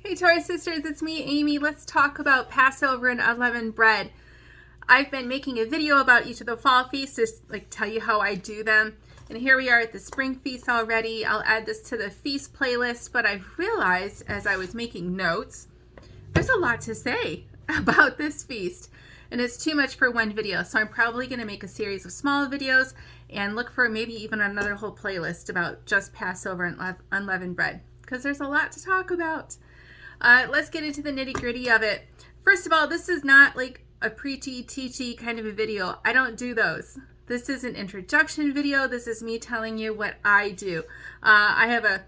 Hey Taurus sisters, it's me, Amy. Let's talk about Passover and unleavened bread. I've been making a video about each of the fall feasts to tell you how I do them. And here we are at the spring feast already. I'll add this to the feast playlist, but I've realized as I was making notes, there's a lot to say about this feast. And it's too much for one video. So I'm probably going to make a series of small videos and look for maybe even another whole playlist about just Passover and unleavened bread, because there's a lot to talk about. Let's get into the nitty-gritty of it. First of all, this is not like a preachy, teachy kind of a video. I don't do those. This is an introduction video. This is me telling you what I do. I have a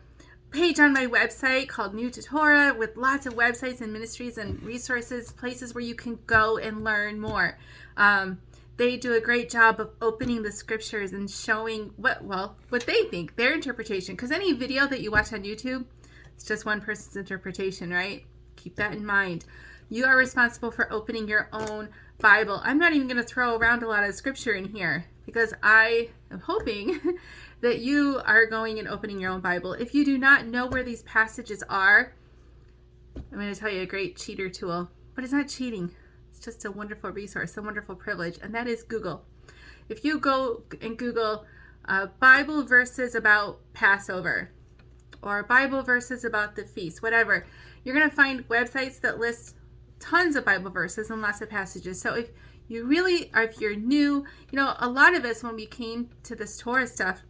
page on my website called New to Torah with lots of websites and ministries and resources, places where you can go and learn more. They do a great job of opening the scriptures and showing what they think, their interpretation. Because any video that you watch on YouTube, it's just one person's interpretation, right? Keep that in mind. You are responsible for opening your own Bible. I'm not even going to throw around a lot of scripture in here because I am hoping that you are going and opening your own Bible. If you do not know where these passages are, I'm going to tell you a great cheater tool, but it's not cheating. It's just a wonderful resource, a wonderful privilege, and that is Google. If you go and Google Bible verses about Passover, or Bible verses about the feast, whatever, you're going to find websites that list tons of Bible verses and lots of passages. So if you really are, if you're new, a lot of us, when we came to this Torah stuff,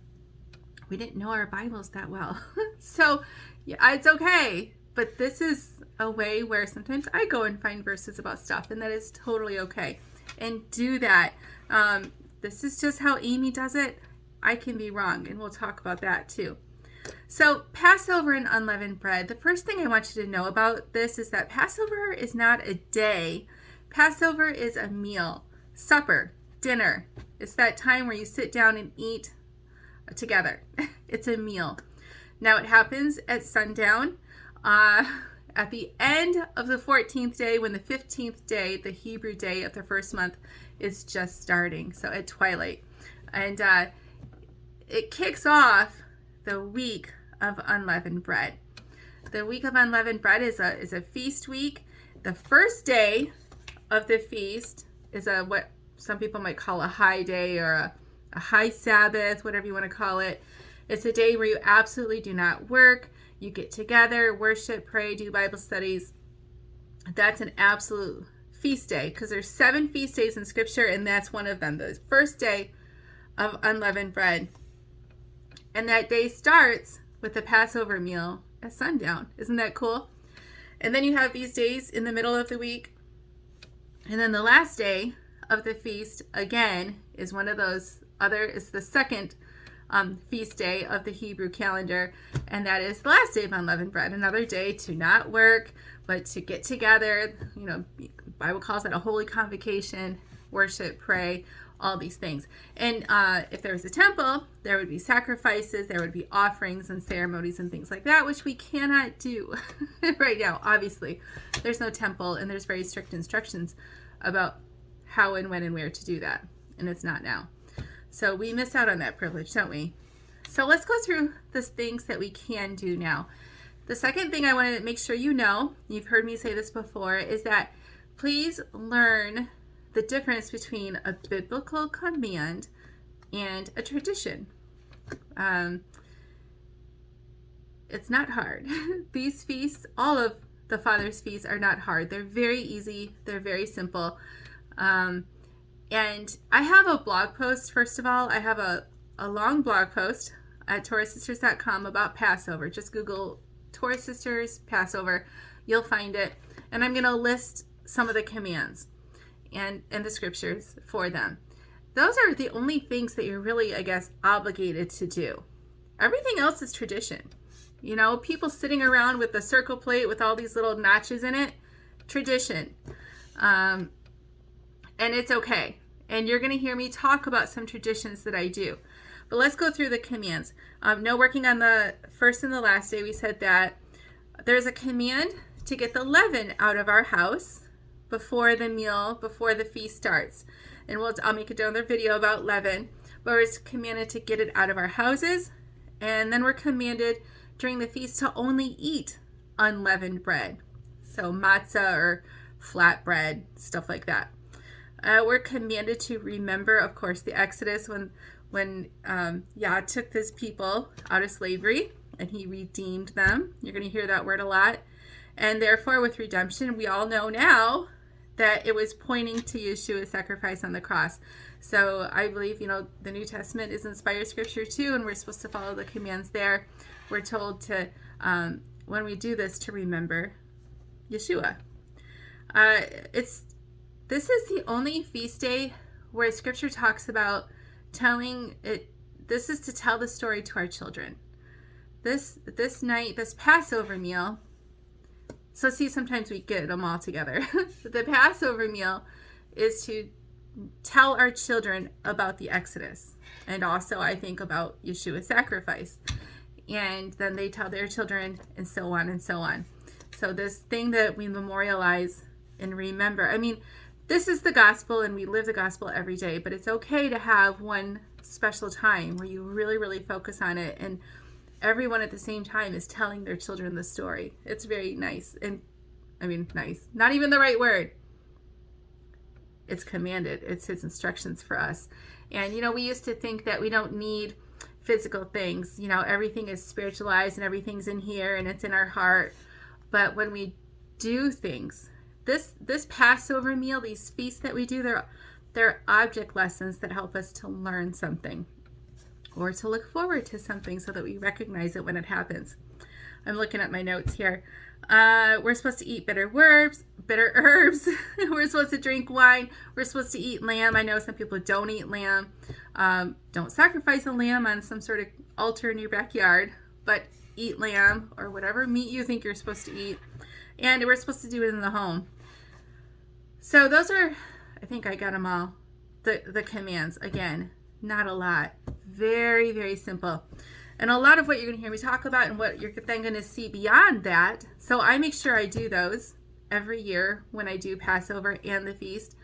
we didn't know our Bibles that well. So yeah, it's okay. But this is a way where sometimes I go and find verses about stuff, and that is totally okay. And do that. This is just how Amy does it. I can be wrong, and we'll talk about that too. So Passover and unleavened bread. The first thing I want you to know about this is that Passover is not a day. Passover is a meal, supper, dinner. It's that time where you sit down and eat together. It's a meal. Now it happens at sundown, at the end of the 14th day, when the 15th day, the Hebrew day of the first month, is just starting. So at twilight. And it kicks off the week of unleavened bread. The week of unleavened bread is a feast week. The first day of the feast is what some people might call a high day, or a high Sabbath, whatever you want to call it. It's a day where you absolutely do not work. You get together, worship, pray, do Bible studies. That's an absolute feast day, because there's 7 feast days in Scripture, and that's one of them, the first day of unleavened bread. And that day starts with the Passover meal at sundown. Isn't that cool? And then you have these days in the middle of the week. And then the last day of the feast, again, is one of those it's the second feast day of the Hebrew calendar. And that is the last day of unleavened bread. Another day to not work, but to get together. The Bible calls it a holy convocation, worship, pray, all these things. And if there was a temple, there would be sacrifices, there would be offerings and ceremonies and things like that, which we cannot do right now. Obviously, there's no temple, and there's very strict instructions about how and when and where to do that. And it's not now. So we miss out on that privilege, don't we? So let's go through the things that we can do now. The second thing I want to make sure you know, you've heard me say this before, is that please learn the difference between a biblical command and a tradition. It's not hard. These feasts, all of the Father's feasts, are not hard. They're very easy. They're very simple. And I have a blog post, first of all. I have a long blog post at TorahSisters.com about Passover. Just Google Torah Sisters Passover. You'll find it. And I'm going to list some of the commands and the scriptures for them. Those are the only things that you're really, I guess, obligated to do. Everything else is tradition. People sitting around with a circle plate with all these little notches in it, tradition. And it's okay. And you're going to hear me talk about some traditions that I do. But let's go through the commands. No working on the first and the last day. We said that. There's a command to get the leaven out of our house before the meal, before the feast starts. And I'll make another video about leaven. But we're commanded to get it out of our houses. And then we're commanded during the feast to only eat unleavened bread. So matzah or flat bread, stuff like that. We're commanded to remember, of course, the Exodus when Yah took his people out of slavery and he redeemed them. You're going to hear that word a lot. And therefore, with redemption, we all know now that it was pointing to Yeshua's sacrifice on the cross. So I believe, the New Testament is inspired scripture too, and we're supposed to follow the commands there. We're told to, when we do this, to remember Yeshua. This is the only feast day where scripture talks about telling it. This is to tell the story to our children. This night, this Passover meal. So see, sometimes we get them all together. The Passover meal is to tell our children about the Exodus. And also, I think about Yeshua's sacrifice. And then they tell their children, and so on and so on. So this thing that we memorialize and remember. I mean, this is the gospel, and we live the gospel every day. But it's okay to have one special time where you really, really focus on it. And everyone at the same time is telling their children the story. It's very nice. And I mean, nice. Not even the right word. It's commanded. It's his instructions for us. And, we used to think that we don't need physical things. Everything is spiritualized and everything's in here and it's in our heart. But when we do things, this Passover meal, these feasts that we do, they're object lessons that help us to learn something, or to look forward to something so that we recognize it when it happens. I'm looking at my notes here. We're supposed to eat bitter herbs. We're supposed to drink wine. We're supposed to eat lamb. I know some people don't eat lamb. Don't sacrifice a lamb on some sort of altar in your backyard, but eat lamb or whatever meat you think you're supposed to eat. And we're supposed to do it in the home. So those are, I think I got them all, the commands. Again, not a lot. Very, very simple. And a lot of what you're going to hear me talk about and what you're then going to see beyond that. So I make sure I do those every year when I do Passover and the feast.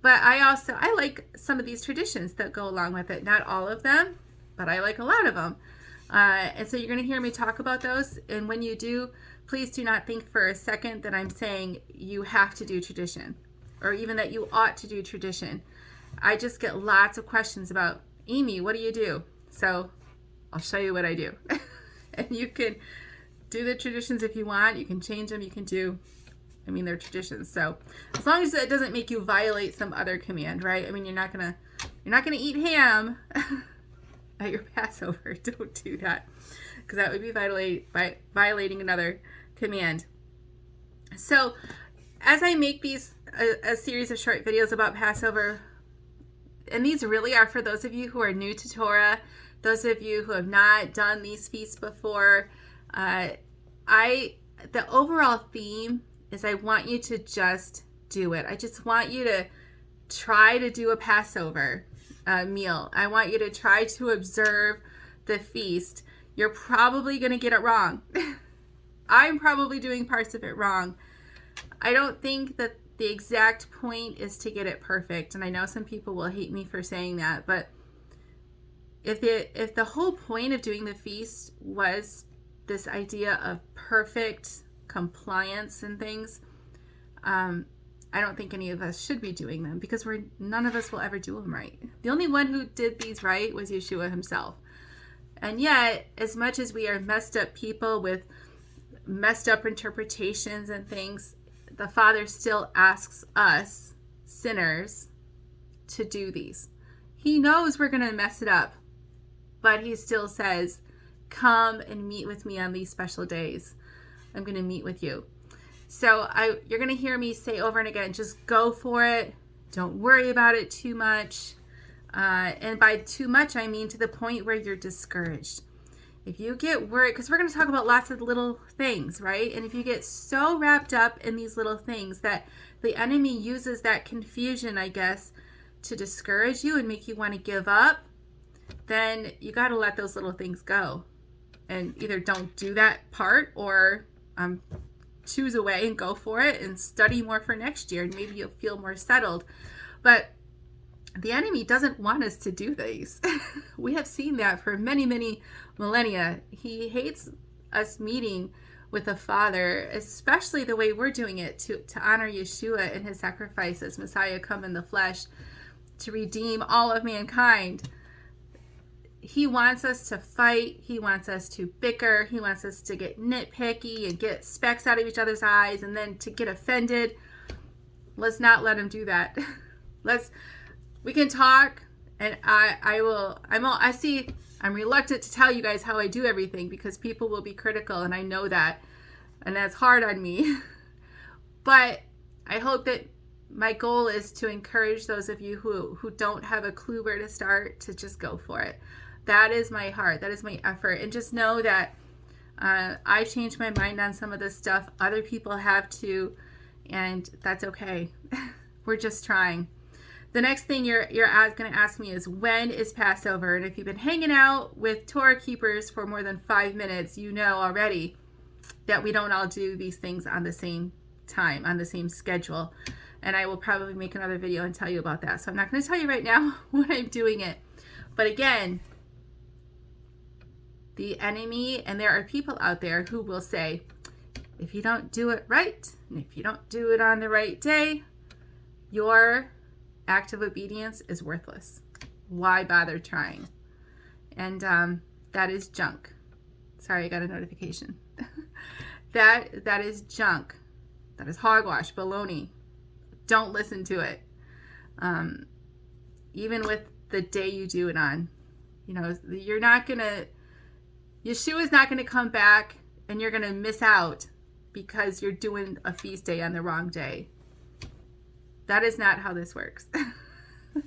But I like some of these traditions that go along with it. Not all of them, but I like a lot of them. And so you're going to hear me talk about those. And when you do, please do not think for a second that I'm saying you have to do tradition, or even that you ought to do tradition. I just get lots of questions about, Amy, what do you do? So I'll show you what I do. And you can do the traditions if you want. You can change them. You can do, they're traditions. So as long as it doesn't make you violate some other command, right? You're not gonna eat ham at your Passover. Don't do that, because that would be violating another command. So as I make these a series of short videos about Passover, and these really are for those of you who are new to Torah, those of you who have not done these feasts before, the overall theme is I want you to just do it. I just want you to try to do a Passover meal. I want you to try to observe the feast. You're probably going to get it wrong. I'm probably doing parts of it wrong. I don't think that the exact point is to get it perfect. And I know some people will hate me for saying that, but if the whole point of doing the feast was this idea of perfect compliance and things, I don't think any of us should be doing them, because none of us will ever do them right. The only one who did these right was Yeshua himself. And yet, as much as we are messed up people with messed up interpretations and things, the Father still asks us, sinners, to do these. He knows we're going to mess it up, but he still says, come and meet with me on these special days. I'm going to meet with you. So you're going to hear me say over and again, just go for it. Don't worry about it too much. And by too much, I mean to the point where you're discouraged. If you get worried, because we're going to talk about lots of little things, right? And if you get so wrapped up in these little things that the enemy uses that confusion, I guess, to discourage you and make you want to give up, then you got to let those little things go. And either don't do that part, or choose a way and go for it and study more for next year, and maybe you'll feel more settled. But the enemy doesn't want us to do these. We have seen that for many, many millennia. He hates us meeting with the Father, especially the way we're doing it to honor Yeshua and his sacrifice as Messiah come in the flesh to redeem all of mankind. He wants us to fight. He wants us to bicker. He wants us to get nitpicky and get specks out of each other's eyes and then to get offended. Let's not let him do that. We can talk, and I'm reluctant to tell you guys how I do everything because people will be critical, and I know that, and that's hard on me. But I hope that my goal is to encourage those of you who don't have a clue where to start to just go for it. That is my heart. That is my effort. And just know that I've changed my mind on some of this stuff. Other people have too, and that's okay. We're just trying. The next thing you're going to ask me is, when is Passover? And if you've been hanging out with Torah keepers for more than 5 minutes, you know already that we don't all do these things on the same time, on the same schedule. And I will probably make another video and tell you about that. So I'm not going to tell you right now when I'm doing it. But again, the enemy, and there are people out there who will say, if you don't do it right, and if you don't do it on the right day, your act of obedience is worthless. Why bother trying? And that is junk. Sorry, I got a notification. That is junk. That is hogwash, baloney. Don't listen to it. Even with the day you do it on, Yeshua is not gonna come back and you're gonna miss out because you're doing a feast day on the wrong day. That is not how this works.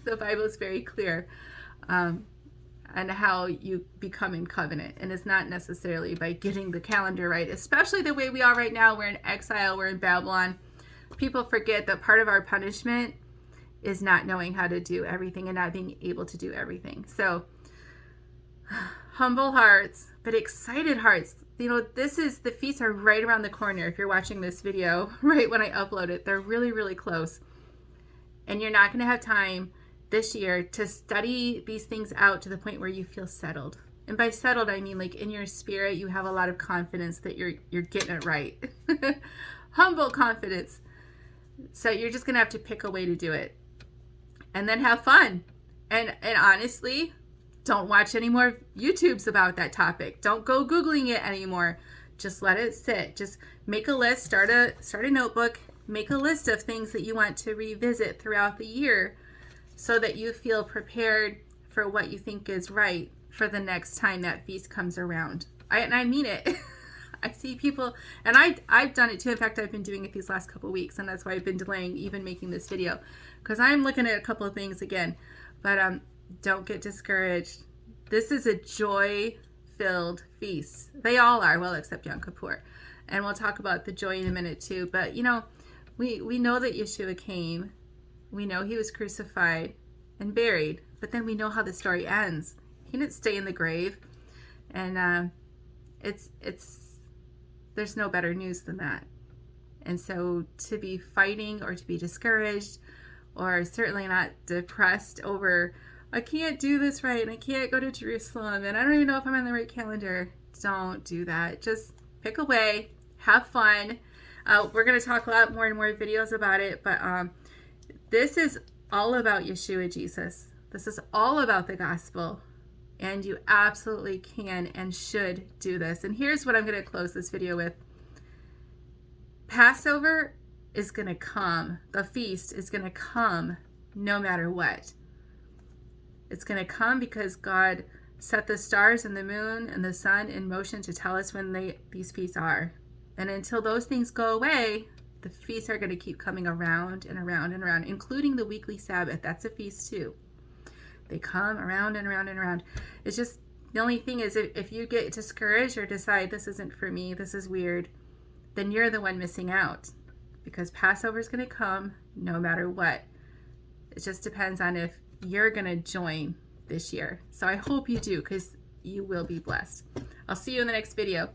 The Bible is very clear on how you become in covenant. And it's not necessarily by getting the calendar right, especially the way we are right now. We're in exile. We're in Babylon. People forget that part of our punishment is not knowing how to do everything and not being able to do everything. So humble hearts, but excited hearts. The feasts are right around the corner. If you're watching this video right when I upload it, they're really, really close. And you're not going to have time this year to study these things out to the point where you feel settled. And by settled, I mean like in your spirit, you have a lot of confidence that you're getting it right. Humble confidence. So you're just going to have to pick a way to do it. And then have fun. And honestly, don't watch any more YouTubes about that topic. Don't go Googling it anymore. Just let it sit. Just make a list, start a notebook. Make a list of things that you want to revisit throughout the year so that you feel prepared for what you think is right for the next time that feast comes around. I mean it. I see people, and I've done it too. In fact, I've been doing it these last couple of weeks, and that's why I've been delaying even making this video, because I'm looking at a couple of things again. But don't get discouraged. This is a joy-filled feast. They all are, well, except Yom Kippur. And we'll talk about the joy in a minute too. But, we know that Yeshua came. We know he was crucified and buried. But then we know how the story ends. He didn't stay in the grave. And there's no better news than that. And so to be fighting or to be discouraged or certainly not depressed over, I can't do this right and I can't go to Jerusalem and I don't even know if I'm on the right calendar. Don't do that. Just pick a way. Have fun. We're going to talk a lot more and more videos about it, but this is all about Yeshua Jesus. This is all about the gospel, and you absolutely can and should do this. And here's what I'm going to close this video with. Passover is going to come. The feast is going to come no matter what. It's going to come because God set the stars and the moon and the sun in motion to tell us when these feasts are. And until those things go away, the feasts are going to keep coming around and around and around, including the weekly Sabbath. That's a feast too. They come around and around and around. It's just, the only thing is if you get discouraged or decide this isn't for me, this is weird, then you're the one missing out, because Passover is going to come no matter what. It just depends on if you're going to join this year. So I hope you do, because you will be blessed. I'll see you in the next video.